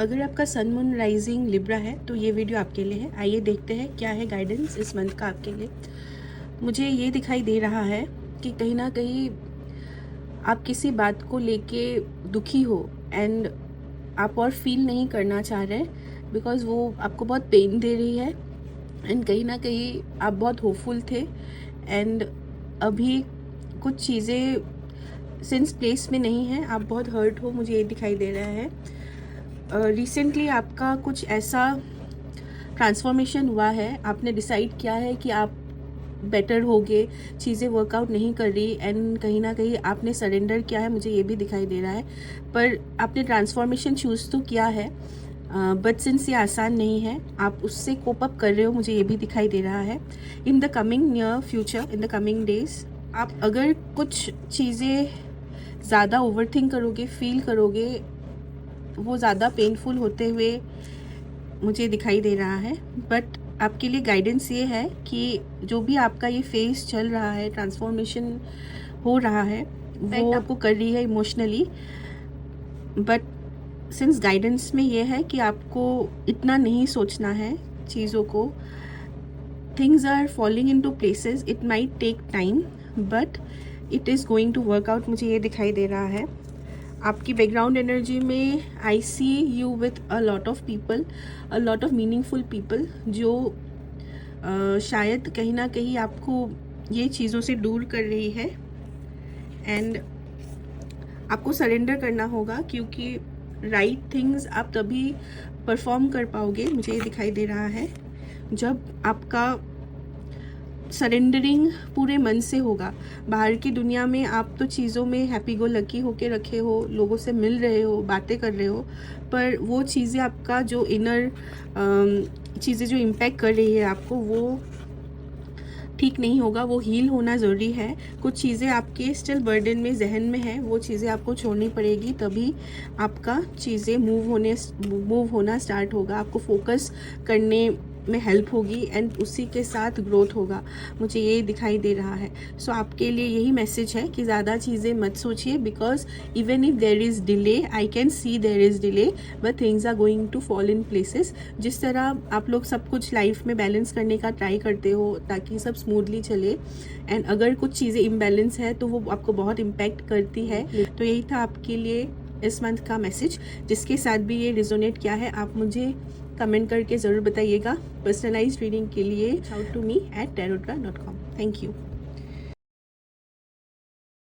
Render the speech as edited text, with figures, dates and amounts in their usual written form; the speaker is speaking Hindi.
अगर आपका सन मून राइजिंग लिब्रा है तो ये वीडियो आपके लिए है। आइए देखते हैं क्या है गाइडेंस इस मंथ का आपके लिए। मुझे ये दिखाई दे रहा है कि कहीं ना कहीं आप किसी बात को लेके दुखी हो एंड आप और फील नहीं करना चाह रहे बिकॉज़ वो आपको बहुत पेन दे रही है। एंड कहीं ना कहीं आप बहुत होपफुल थे एंड अभी कुछ चीज़ें सिंस प्लेस में नहीं है, आप बहुत हर्ट हो, मुझे ये दिखाई दे रहा है। रिसेंटली आपका कुछ ऐसा ट्रांसफॉर्मेशन हुआ है, आपने डिसाइड किया है कि आप बेटर होगे, चीज़ें वर्कआउट नहीं कर रही एंड कहीं ना कहीं आपने सरेंडर किया है, मुझे ये भी दिखाई दे रहा है। पर आपने ट्रांसफॉर्मेशन चूज़ तो किया है बट सिंस ये आसान नहीं है, आप उससे कोप अप कर रहे हो, मुझे ये भी दिखाई दे रहा है। In the coming near future, in the coming days, आप अगर कुछ चीज़ें ज़्यादा ओवरथिंक करोगे, फील करोगे, वो ज़्यादा पेनफुल होते हुए मुझे दिखाई दे रहा है। बट आपके लिए गाइडेंस ये है कि जो भी आपका ये फेज चल रहा है, ट्रांसफॉर्मेशन हो रहा है, वो आपको कर रही है इमोशनली। बट सिंस गाइडेंस में ये है कि आपको इतना नहीं सोचना है चीज़ों को। Things are falling into places, it might take time but it is going to work out, मुझे ये दिखाई दे रहा है। आपकी बैकग्राउंड एनर्जी में I see you with a lot of people, a lot of meaningful people, जो शायद कहीं ना कहीं आपको ये चीज़ों से दूर कर रही है एंड आपको सरेंडर करना होगा, क्योंकि राइट थिंग्स आप तभी परफॉर्म कर पाओगे, मुझे ये दिखाई दे रहा है, जब आपका सरेंडरिंग पूरे मन से होगा। बाहर की दुनिया में आप तो चीज़ों में हैप्पी गो लकी होके रखे हो, लोगों से मिल रहे हो, बातें कर रहे हो, पर वो चीज़ें आपका जो इनर चीज़ें जो इम्पैक्ट कर रही है आपको, वो ठीक नहीं होगा, वो हील होना ज़रूरी है। कुछ चीज़ें आपके स्टिल बर्डन में, जहन में है, वो चीज़ें आपको छोड़नी पड़ेगी, तभी आपका चीज़ें मूव होना स्टार्ट होगा, आपको फोकस करने में हेल्प होगी एंड उसी के साथ ग्रोथ होगा, मुझे ये दिखाई दे रहा है। सो आपके लिए यही मैसेज है कि ज़्यादा चीज़ें मत सोचिए, because even if there is delay, I can see there is delay, but things are going to fall in places. जिस तरह आप लोग सब कुछ लाइफ में बैलेंस करने का ट्राई करते हो ताकि सब स्मूथली चले, एंड अगर कुछ चीज़ें इम्बैलेंस है तो वो आपको बहुत इम्पैक्ट करती है। तो यही था आपके लिए इस मंथ का मैसेज। जिसके साथ भी ये रिजोनेट किया है, आप मुझे कमेंट करके ज़रूर बताइएगा। पर्सनलाइज्ड रीडिंग के लिए reach out to me at tarotga.com। Thank you.